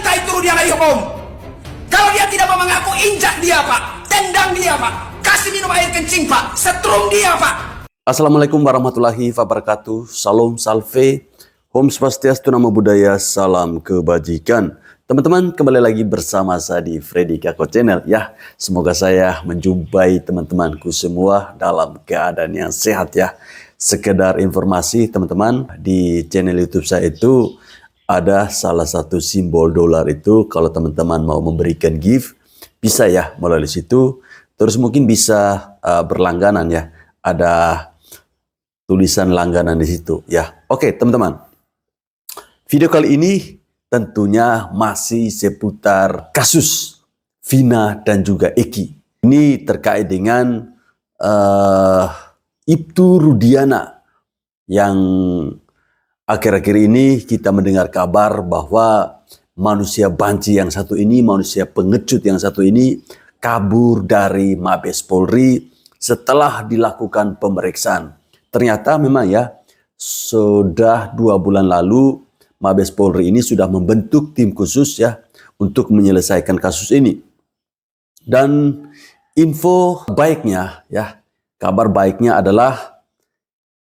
minta itu Rudiana dihukum. Kalau dia tidak mau mengaku, injak dia Pak, tendang dia Pak, kasih minum air kencing Pak, setrum dia Pak. Assalamualaikum warahmatullahi wabarakatuh. Salam salve, Om Swastiastu, Namo Buddhaya, salam kebajikan. Teman-teman, kembali lagi bersama saya di Freddy Kako Channel ya. Semoga saya menjumpai teman-temanku semua dalam keadaan yang sehat ya. Sekedar informasi teman-teman, di channel YouTube saya itu ada salah satu simbol dolar itu. Kalau teman-teman mau memberikan gift, bisa ya melalui situ. Terus mungkin bisa berlangganan ya. Ada tulisan langganan di situ ya. Oke teman-teman, video kali ini tentunya masih seputar kasus Vina dan juga Eki. Ini terkait dengan Ibtu Rudiana yang akhir-akhir ini kita mendengar kabar bahwa manusia banci yang satu ini, manusia pengecut yang satu ini kabur dari Mabes Polri setelah dilakukan pemeriksaan. Ternyata memang ya, sudah 2 bulan lalu Mabes Polri ini sudah membentuk tim khusus ya untuk menyelesaikan kasus ini. Dan info baiknya ya, kabar baiknya adalah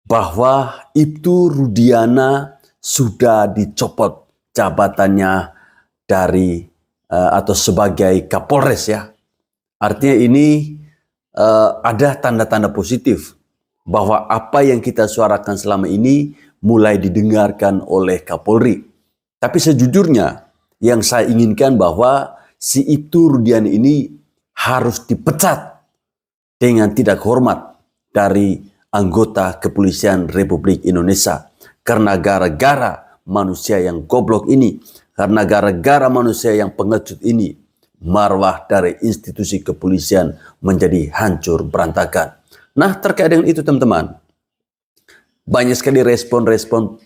bahwa Ibtu Rudiana sudah dicopot jabatannya dari atau sebagai Kapolres ya. Artinya ini ada tanda-tanda positif bahwa apa yang kita suarakan selama ini mulai didengarkan oleh Kapolri. Tapi sejujurnya yang saya inginkan bahwa si Ibtu Rudiana ini harus dipecat dengan tidak hormat dari anggota Kepolisian Republik Indonesia. Karena gara-gara manusia yang goblok ini, karena gara-gara manusia yang pengecut ini, marwah dari institusi kepolisian menjadi hancur berantakan. Nah, terkait dengan itu teman-teman, banyak sekali respon-respon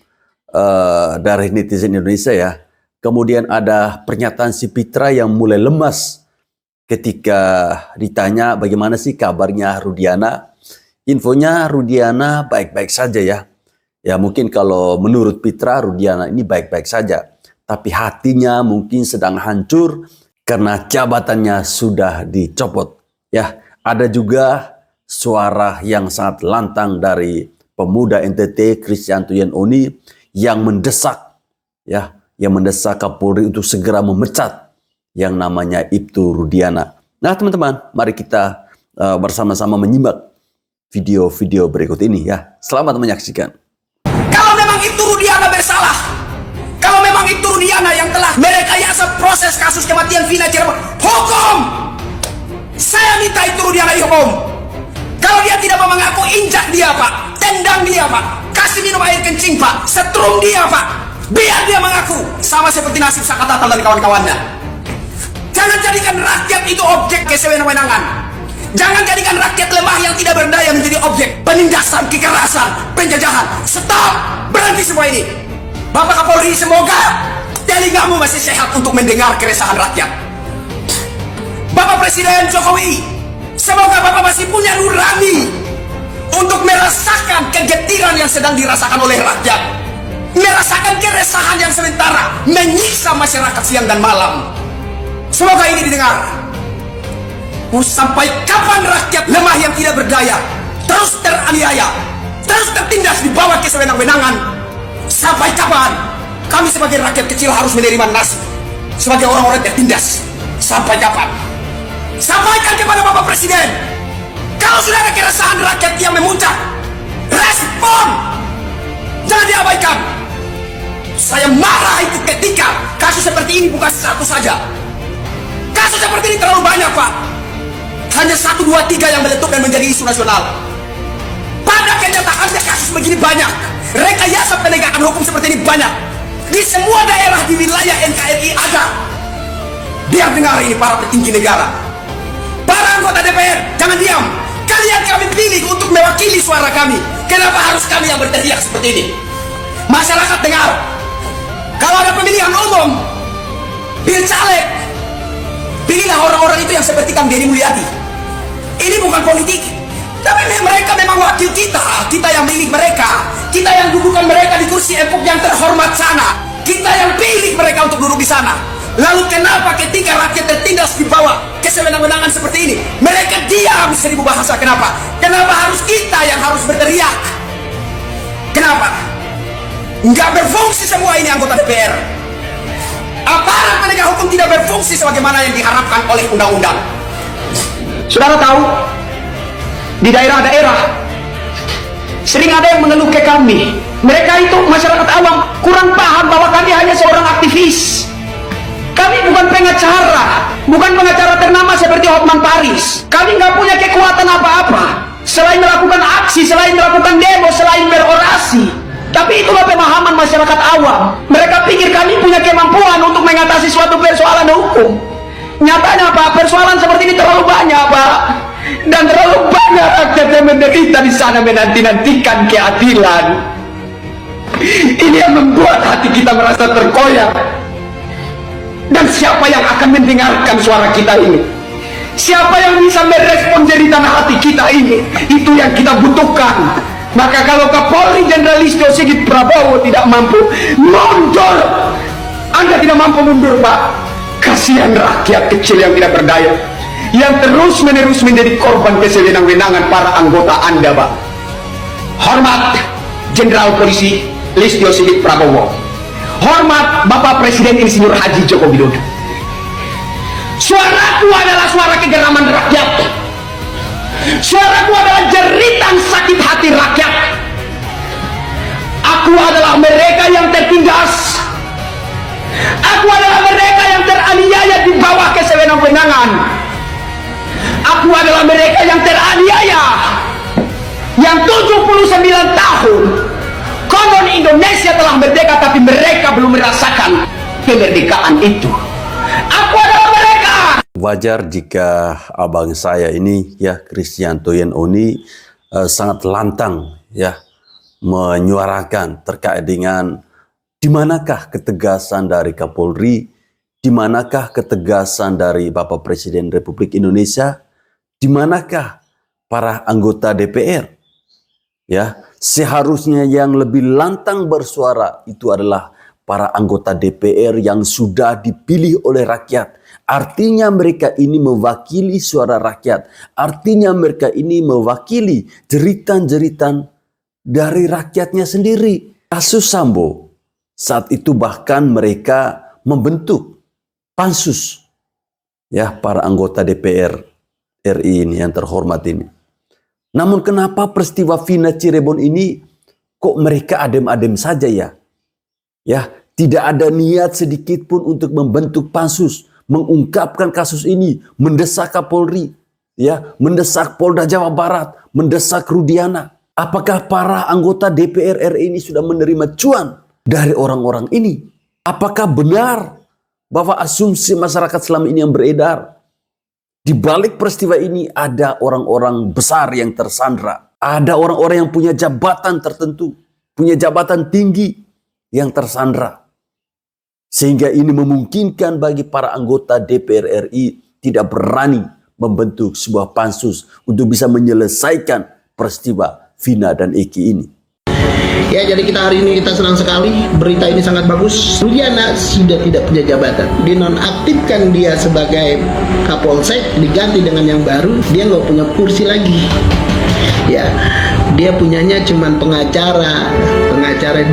dari netizen Indonesia ya. Kemudian ada pernyataan si Pitra yang mulai lemas ketika ditanya bagaimana sih kabarnya Rudiana. Infonya Rudiana baik-baik saja ya. Ya mungkin kalau menurut Pitra Rudiana ini baik-baik saja. Tapi hatinya mungkin sedang hancur karena jabatannya sudah dicopot. Ya, ada juga suara yang sangat lantang dari pemuda NTT Kristianto Oni yang mendesak ya, yang mendesak Kapolri untuk segera memecat yang namanya Ibtu Rudiana. Nah teman-teman, mari kita bersama-sama menyimak video-video berikut ini ya. Selamat menyaksikan. Kalau memang itu Rudiana bersalah, kalau memang itu Rudiana yang telah merekayasa proses kasus kematian Vina Cirebon, hukum! Saya minta itu Rudiana dihukum. Kalau dia tidak mau mengaku, injak dia Pak, tendang dia Pak, kasih minum air kencing Pak, setrum dia Pak, biar dia mengaku. Sama seperti nasib Sakatata dan kawan-kawannya. Jangan jadikan rakyat itu objek kesewenang-wenangan. Jangan jadikan rakyat lemah yang tidak berdaya menjadi objek penindasan, kekerasan, penjajahan. Stop! Berhenti semua ini. Bapak Kapolri, semoga telingamu masih sehat untuk mendengar keresahan rakyat. Bapak Presiden Jokowi, semoga Bapak masih punya nurani untuk merasakan kegetiran yang sedang dirasakan oleh rakyat. Merasakan keresahan yang sementara menyiksa masyarakat siang dan malam. Semoga ini didengar. Sampai kapan rakyat lemah yang tidak berdaya terus teraniaya, terus tertindas di bawah kesewenang-wenangan? Sampai kapan kami sebagai rakyat kecil harus menerima nasib sebagai orang-orang tertindas? Sampai kapan? Sampaikan kepada Bapak Presiden, kalau sudah ada keresahan rakyat yang memuncak, respon, jangan diabaikan. Saya marah itu ketika kasus seperti ini bukan satu saja. Kasus seperti ini terlalu banyak Pak. Hanya 1, 2, 3 yang meletup dan menjadi isu nasional. Pada kenyataannya kasus begini banyak. Rekayasa penegakan hukum seperti ini banyak. Di semua daerah di wilayah NKRI ada. Biar dengar ini para petinggi negara. Para anggota DPR, jangan diam. Kalian kami pilih untuk mewakili suara kami. Kenapa harus kami yang berteriak seperti ini? Masyarakat dengar. Kalau ada pemilihan umum, pilih caleg, pilihlah orang-orang itu yang seperti Kang Deddy Mulyadi. Ini bukan politik, tapi mereka memang wakil kita. Kita yang milik mereka, kita yang dudukan mereka di kursi empuk yang terhormat sana, kita yang pilih mereka untuk duduk di sana. Lalu kenapa ketika rakyat tertindas di bawah kesewenang-wenangan seperti ini, mereka diam 1000 bahasa? Kenapa? Kenapa harus kita yang harus berteriak? Kenapa? Nggak berfungsi semua ini anggota DPR. Aparat penegak hukum tidak berfungsi sebagaimana yang diharapkan oleh undang-undang. Saudara tahu, di daerah-daerah sering ada yang mengeluh ke kami. Mereka itu masyarakat awam kurang paham bahwa kami hanya seorang aktivis. Kami bukan pengacara, bukan pengacara ternama seperti Hotman Paris. Kami nggak punya kekuatan apa-apa selain melakukan aksi, selain melakukan demo, selain berorasi. Tapi itulah pemahaman masyarakat awam. Mereka pikir kami punya kemampuan untuk mengatasi suatu persoalan hukum. Nyatanya Pak, persoalan seperti ini terlalu banyak Pak. Dan terlalu banyak rakyat yang menderita di sana menanti-nantikan keadilan. Ini yang membuat hati kita merasa terkoyak. Dan siapa yang akan mendengarkan suara kita ini? Siapa yang bisa merespon jeritan hati kita ini? Itu yang kita butuhkan. Maka kalau Kapolri Jenderal Listio Sigit Prabowo tidak mampu, mundur. Anda tidak mampu mundur Pak. Kasihan rakyat kecil yang tidak berdaya, yang terus-menerus menjadi korban kesewenang-wenangan para anggota Anda Pak. Hormat Jenderal Polisi Listio Sigit Prabowo. Hormat Bapak Presiden Insinyur Haji Joko Widodo. Suaraku adalah suara kegeraman rakyat. Suaraku adalah jeritan sakit hati rakyat. Aku adalah mereka yang tertindas. Aku adalah mereka yang teraniaya di bawah kesewenang-wenangan. Aku adalah mereka yang teraniaya, yang 79 tahun konon Indonesia telah merdeka, tapi mereka belum merasakan kemerdekaan itu. Aku adalah mereka. Wajar jika abang saya ini ya Kristianto Yenoni sangat lantang ya menyuarakan terkait dengan di manakah ketegasan dari Kapolri, di manakah ketegasan dari Bapak Presiden Republik Indonesia, di manakah para anggota DPR. Ya, seharusnya yang lebih lantang bersuara itu adalah para anggota DPR yang sudah dipilih oleh rakyat. Artinya mereka ini mewakili suara rakyat. Artinya mereka ini mewakili jeritan-jeritan dari rakyatnya sendiri. Kasus Sambo, saat itu bahkan mereka membentuk pansus. Ya, para anggota DPR RI ini yang terhormat ini. Namun kenapa peristiwa Vina Cirebon ini kok mereka adem-adem saja ya? Ya, tidak ada niat sedikit pun untuk membentuk pansus, mengungkapkan kasus ini, mendesak Kapolri, ya, mendesak Polda Jawa Barat, mendesak Rudiana. Apakah para anggota DPR RI ini sudah menerima cuan dari orang-orang ini? Apakah benar bahwa asumsi masyarakat selama ini yang beredar? Di balik peristiwa ini ada orang-orang besar yang tersandra. Ada orang-orang yang punya jabatan tertentu, punya jabatan tinggi yang tersandra. Sehingga ini memungkinkan bagi para anggota DPR RI tidak berani membentuk sebuah pansus untuk bisa menyelesaikan peristiwa Vina dan Eki ini. Ya, jadi kita hari ini kita senang sekali, berita ini sangat bagus. Rudiana sudah tidak punya jabatan, dinonaktifkan dia sebagai Kapolsek, diganti dengan yang baru, dia nggak punya kursi lagi. Ya, dia punyanya cuman pengacara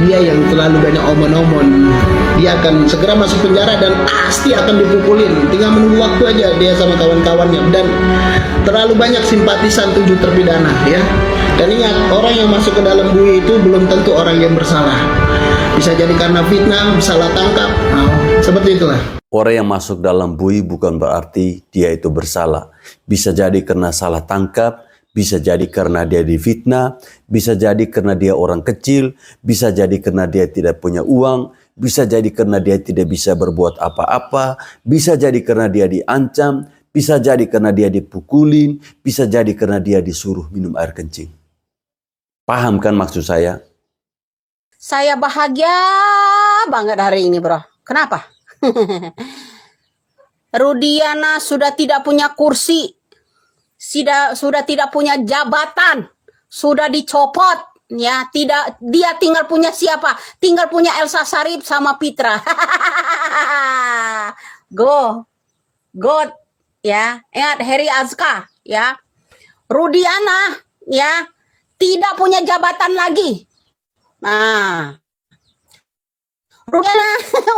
dia yang terlalu banyak omon-omon. Dia akan segera masuk penjara dan pasti akan dipukulin. Tinggal menunggu waktu aja dia sama kawan-kawannya. Dan terlalu banyak simpatisan 7 terpidana ya. Dan ingat, orang yang masuk ke dalam bui itu belum tentu orang yang bersalah. Bisa jadi karena fitnah, salah tangkap, seperti itulah. Orang yang masuk dalam bui bukan berarti dia itu bersalah. Bisa jadi karena salah tangkap, bisa jadi karena dia difitnah, bisa jadi karena dia orang kecil, bisa jadi karena dia tidak punya uang, bisa jadi karena dia tidak bisa berbuat apa-apa, bisa jadi karena dia diancam, bisa jadi karena dia dipukulin, bisa jadi karena dia disuruh minum air kencing. Paham kan maksud saya? Saya bahagia banget hari ini, bro. Kenapa? Rudiana sudah tidak punya kursi. Sudah tidak punya jabatan, sudah dicopot, ya. Tidak, dia tinggal punya siapa? Tinggal punya Elsa Sharif sama Pitra. Go, ya, ingat Heri Azka, ya, Rudiana, ya, tidak punya jabatan lagi. Nah, Rudiana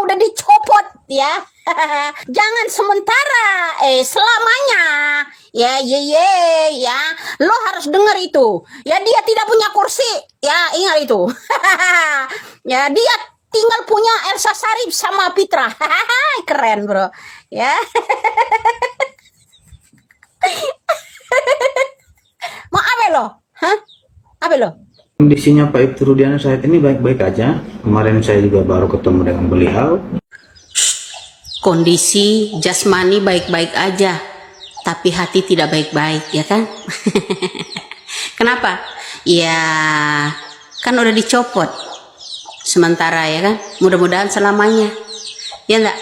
udah dicopot, ya. Jangan sementara, selamanya. Ya, ya. Lo harus dengar itu. Ya, dia tidak punya kursi. Ya, ingat itu. Ya, dia tinggal punya Elsa Sharif sama Fitra. Keren, bro. Ya. Mau apa lo? Hah? Apa lo? Kondisinya Pak Ibtu Rudiana saat ini baik-baik aja. Kemarin saya juga baru ketemu dengan beliau. Kondisi jasmani baik-baik aja, tapi hati tidak baik-baik, ya kan? Kenapa? Ya, kan udah dicopot sementara, ya kan? Mudah-mudahan selamanya. Ya enggak?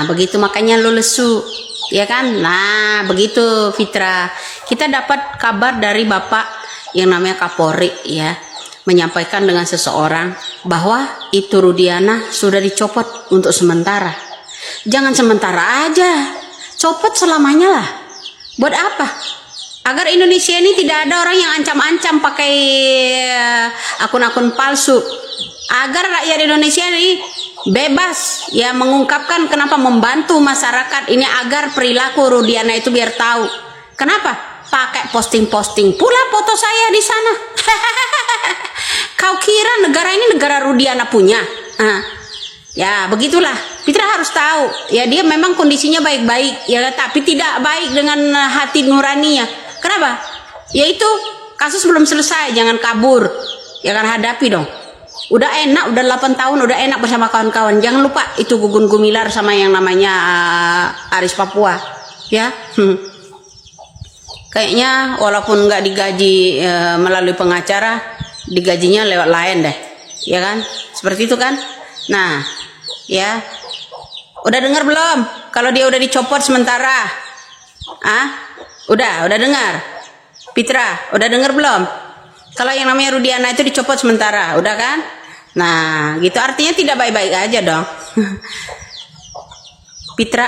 Begitu makanya lu lesu, ya kan? Nah, begitu Fitra. Kita dapat kabar dari Bapak yang namanya Kapolri, ya, menyampaikan dengan seseorang bahwa itu Rudiana sudah dicopot untuk sementara. Jangan sementara aja, copot selamanya lah. Buat apa? Agar Indonesia ini tidak ada orang yang ancam-ancam pakai akun-akun palsu. Agar rakyat Indonesia ini bebas, ya, mengungkapkan kenapa membantu masyarakat ini agar perilaku Rudiana itu biar tahu. Kenapa? Pakai posting-posting pula foto saya di sana. Kau kira negara ini negara Rudiana punya? Ya, begitulah. Fitra harus tahu, ya, dia memang kondisinya baik-baik, ya, tapi tidak baik dengan hati nuraninya. Kenapa? Ya itu, kasus belum selesai, jangan kabur. Ya kan, hadapi dong. Udah enak, udah 8 tahun, udah enak bersama kawan-kawan. Jangan lupa itu Gugun Gumilar sama yang namanya Aris Papua, ya. Kayaknya walaupun nggak digaji melalui pengacara, digajinya lewat lain deh, ya kan? Seperti itu kan? Nah, ya, udah dengar belum? Kalau dia udah dicopot sementara, udah dengar. Fitra, udah dengar belum? Kalau yang namanya Rudiana itu dicopot sementara, udah kan? Nah, gitu artinya tidak baik-baik aja dong. Fitra,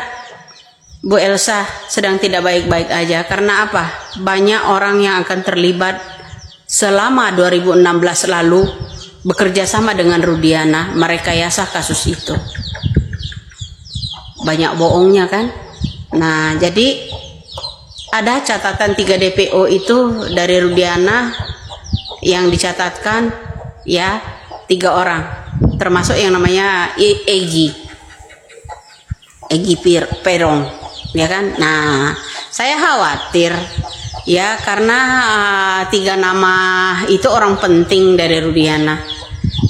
Bu Elsa sedang tidak baik-baik aja. Karena apa? Banyak orang yang akan terlibat selama 2016 lalu bekerja sama dengan Rudiana merekayasa kasus itu. Banyak bohongnya kan. Nah, jadi ada catatan 3 DPO itu dari Rudiana yang dicatatkan, ya, 3 orang, termasuk yang namanya Egy Perong, ya kan. Nah, saya khawatir, ya, karena 3 nama itu orang penting dari Rudiana,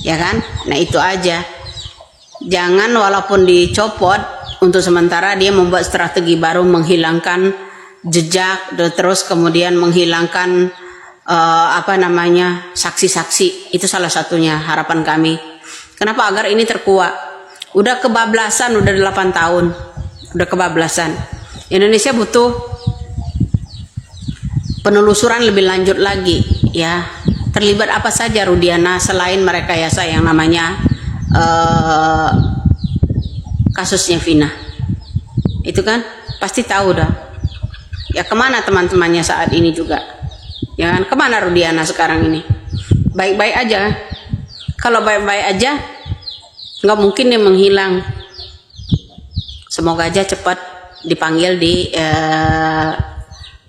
ya kan. Nah, itu aja. Jangan walaupun dicopot untuk sementara dia membuat strategi baru menghilangkan jejak, terus kemudian menghilangkan saksi-saksi. Itu salah satunya harapan kami. Kenapa? Agar ini terkuak. Udah kebablasan, udah 8 tahun, udah kebablasan. Indonesia butuh penelusuran lebih lanjut lagi, ya. Terlibat apa saja Rudiana selain merekayasa yang namanya kasusnya Vina. Itu kan pasti tahu dah. Ya, kemana teman-temannya saat ini juga? Ya kan, kemana Rudiana sekarang ini? Baik-baik aja. Kalau baik-baik aja, nggak mungkin dia menghilang. Semoga aja cepat dipanggil di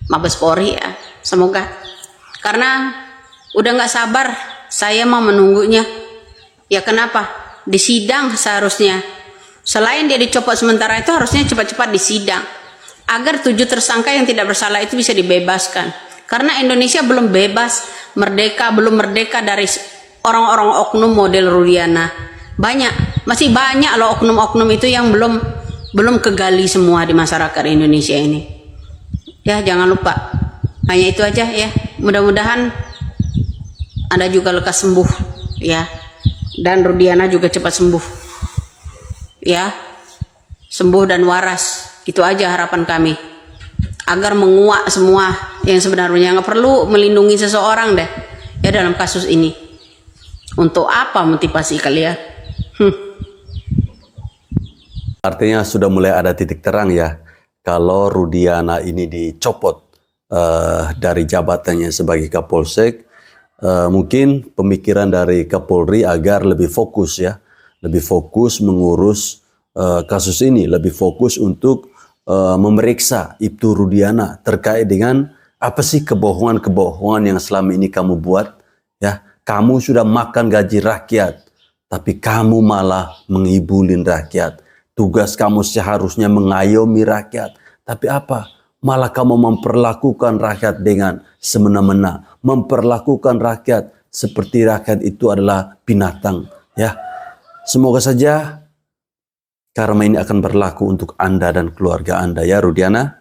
Mabes Polri, ya. Semoga. Karena udah nggak sabar saya mau menunggunya. Ya, kenapa? Di sidang seharusnya. Selain dia dicopot sementara itu harusnya cepat-cepat disidang. Agar 7 tersangka yang tidak bersalah itu bisa dibebaskan. Karena Indonesia belum bebas, belum merdeka dari orang-orang oknum model Rudiana. Masih banyak loh oknum-oknum itu yang belum kegali semua di masyarakat Indonesia ini. Ya, jangan lupa. Hanya itu aja, ya. Mudah-mudahan Anda juga lekas sembuh, ya. Dan Rudiana juga cepat sembuh. Ya. Sembuh dan waras. Itu aja harapan kami. Agar menguak semua yang sebenarnya. Nggak perlu melindungi seseorang deh, ya, dalam kasus ini. Untuk apa motivasi kalian? Artinya sudah mulai ada titik terang ya, kalau Rudiana ini dicopot dari jabatannya sebagai Kapolsek, mungkin pemikiran dari Kapolri agar lebih fokus ya, lebih fokus mengurus kasus ini, lebih fokus untuk memeriksa Ibtu Rudiana terkait dengan apa sih kebohongan-kebohongan yang selama ini kamu buat ya. Kamu sudah makan gaji rakyat, tapi kamu malah mengibulin rakyat. Tugas kamu seharusnya mengayomi rakyat, tapi apa? Malah kamu memperlakukan rakyat dengan semena-mena, memperlakukan rakyat seperti rakyat itu adalah binatang ya. Semoga saja karma ini akan berlaku untuk Anda dan keluarga Anda ya Rudiana.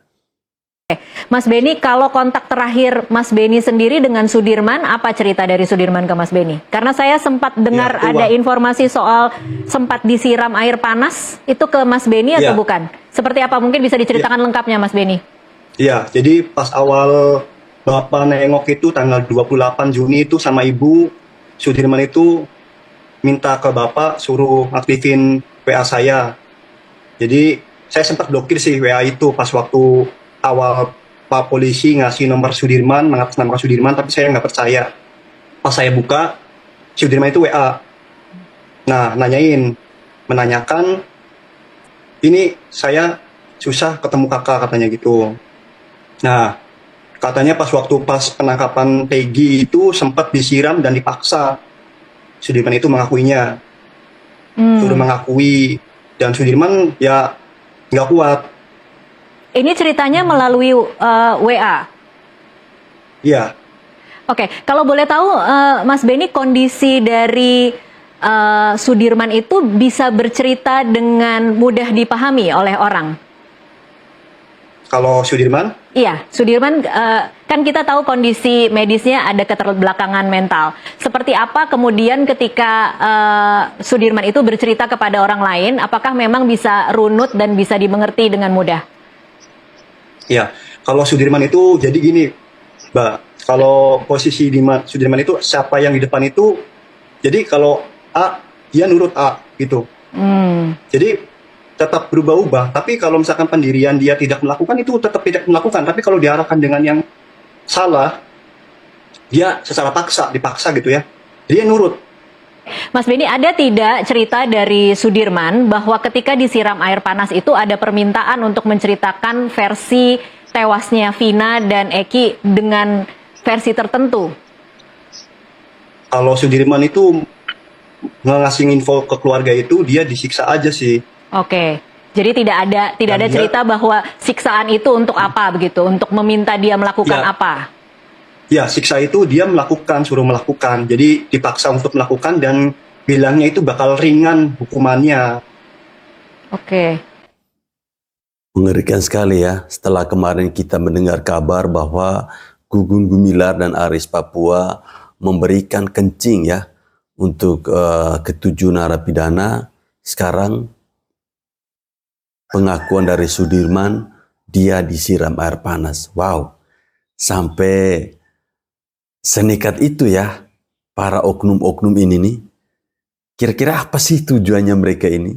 Mas Beni, kalau kontak terakhir Mas Beni sendiri dengan Sudirman, apa cerita dari Sudirman ke Mas Beni? Karena saya sempat dengar ada informasi soal sempat disiram air panas, itu ke Mas Beni atau bukan? Seperti apa? Mungkin bisa diceritakan lengkapnya Mas Beni. Iya, jadi pas awal Bapak nengok itu tanggal 28 Juni itu sama Ibu Sudirman itu minta ke Bapak suruh aktifin WA saya. Jadi saya sempat blokir sih WA itu pas waktu awal Pak Polisi ngasih nomor Sudirman, mengatasnamakan Sudirman, tapi saya nggak percaya. Pas saya buka, Sudirman itu WA. Nah, menanyakan, ini saya susah ketemu kakak katanya gitu. Nah, katanya pas penangkapan Peggy itu sempat disiram dan dipaksa. Sudirman itu mengakuinya. Sudah mengakui. Dan Sudirman ya nggak kuat. Ini ceritanya melalui WA? Iya. Oke, kalau boleh tahu Mas Beni, kondisi dari Sudirman itu bisa bercerita dengan mudah dipahami oleh orang? Kalau Sudirman? Iya, Sudirman kan kita tahu kondisi medisnya ada keterbelakangan mental. Seperti apa kemudian ketika Sudirman itu bercerita kepada orang lain, apakah memang bisa runut dan bisa dimengerti dengan mudah? Ya, kalau Sudirman itu jadi gini, Mbak. Kalau posisi Sudirman itu siapa yang di depan itu, jadi kalau A, dia nurut A gitu. Jadi tetap berubah-ubah. Tapi kalau misalkan pendirian dia tidak melakukan, itu tetap tidak melakukan. Tapi kalau diarahkan dengan yang salah, dia secara dipaksa gitu ya, dia nurut. Mas Beni, ada tidak cerita dari Sudirman bahwa ketika disiram air panas itu ada permintaan untuk menceritakan versi tewasnya Vina dan Eki dengan versi tertentu? Kalau Sudirman itu ngasih info ke keluarga itu, dia disiksa aja sih. Oke, jadi tidak ada cerita bahwa siksaan itu untuk apa begitu, untuk meminta dia melakukan apa? Ya, siksa itu dia suruh melakukan. Jadi dipaksa untuk melakukan dan bilangnya itu bakal ringan hukumannya. Oke. Mengerikan sekali ya, setelah kemarin kita mendengar kabar bahwa Gugun Gumilar dan Aris Papua memberikan kencing ya untuk ketujuh narapidana. Sekarang pengakuan dari Sudirman, dia disiram air panas. Wow, sampai senekat itu ya para oknum-oknum ini nih. Kira-kira apa sih tujuannya mereka ini?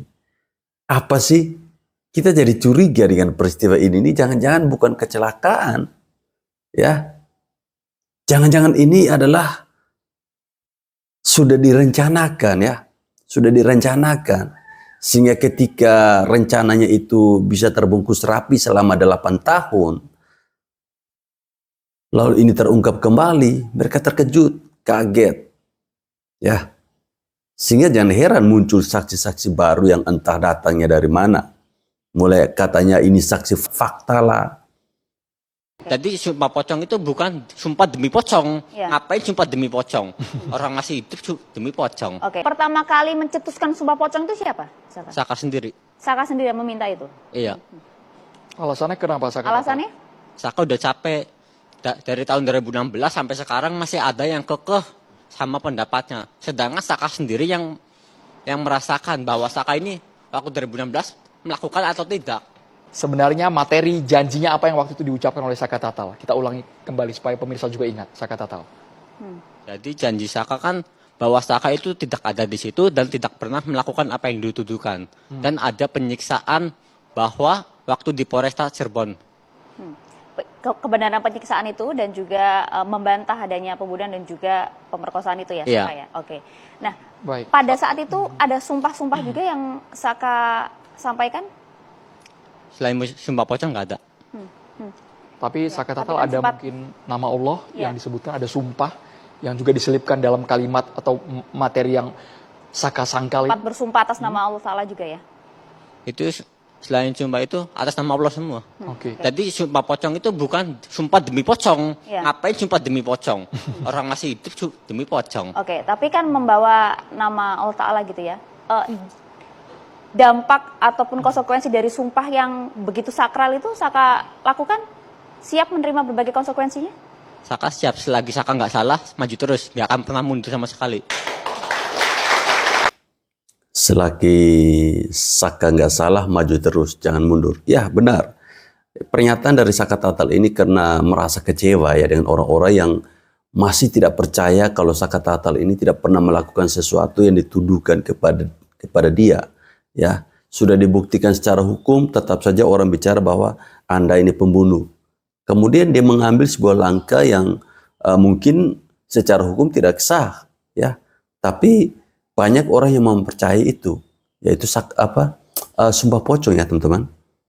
Apa sih? Kita jadi curiga dengan peristiwa ini. Ini jangan-jangan bukan kecelakaan. Ya. Jangan-jangan ini adalah sudah direncanakan ya. Sudah direncanakan. Sehingga ketika rencananya itu bisa terbungkus rapi selama 8 tahun. Lalu ini terungkap kembali, mereka terkejut, kaget. Ya. Sehingga jangan heran muncul saksi-saksi baru yang entah datangnya dari mana. Mulai katanya ini saksi fakta lah. Jadi sumpah pocong itu bukan sumpah demi pocong. Ngapain sumpah demi pocong? Orang masih hidup demi pocong. Oke. Pertama kali mencetuskan sumpah pocong itu siapa? Saka sendiri. Saka sendiri yang meminta itu? Iya. Alasannya kenapa Saka? Alasannya? Saka udah capek. Dari tahun 2016 sampai sekarang masih ada yang kekeh sama pendapatnya. Sedangkan Saka sendiri yang merasakan bahwa Saka ini waktu 2016 melakukan atau tidak. Sebenarnya materi janjinya apa yang waktu itu diucapkan oleh Saka Tatal? Kita ulangi kembali supaya pemirsa juga ingat Saka Tatal. Jadi janji Saka kan bahwa Saka itu tidak ada di situ dan tidak pernah melakukan apa yang dituduhkan. Dan ada penyiksaan bahwa waktu di Polresta Cirebon. Kebenaran penyiksaan itu dan juga membantah adanya pembunuhan dan juga pemerkosaan itu ya, Iya. Saka ya. Oke. Nah, Baik. pada saat itu ada sumpah-sumpah juga yang Saka sampaikan? Selain sumpah pocong nggak ada. Tapi Saka tapi Tatal kan ada sempat- mungkin nama Allah Ya. yang disebutkan, ada sumpah yang juga diselipkan dalam kalimat atau materi yang Saka sangkal. Sempat bersumpah atas nama Allah Ta'ala juga ya? Itu selain sumpah itu atas nama Allah semua. Oke. Jadi sumpah pocong itu bukan sumpah demi pocong. Iya. Ngapain sumpah demi pocong? Orang masih hidup demi pocong. Oke, tapi kan membawa nama Allah Ta'ala gitu ya. Dampak ataupun konsekuensi dari sumpah yang begitu sakral itu Saka lakukan? Siap menerima berbagai konsekuensinya? Saka siap, selagi Saka nggak salah, maju terus. Nggak akan pernah mundur sama sekali. Selagi Saka nggak salah, maju terus, jangan mundur. Ya, benar. Pernyataan dari Saka Tatal ini karena merasa kecewa ya dengan orang-orang yang masih tidak percaya kalau Saka Tatal ini tidak pernah melakukan sesuatu yang dituduhkan kepada dia. Ya, sudah dibuktikan secara hukum, tetap saja orang bicara bahwa Anda ini pembunuh. Kemudian dia mengambil sebuah langkah yang mungkin secara hukum tidak sah, ya. Tapi banyak orang yang mempercayai itu, yaitu sumpah pocong ya teman-teman.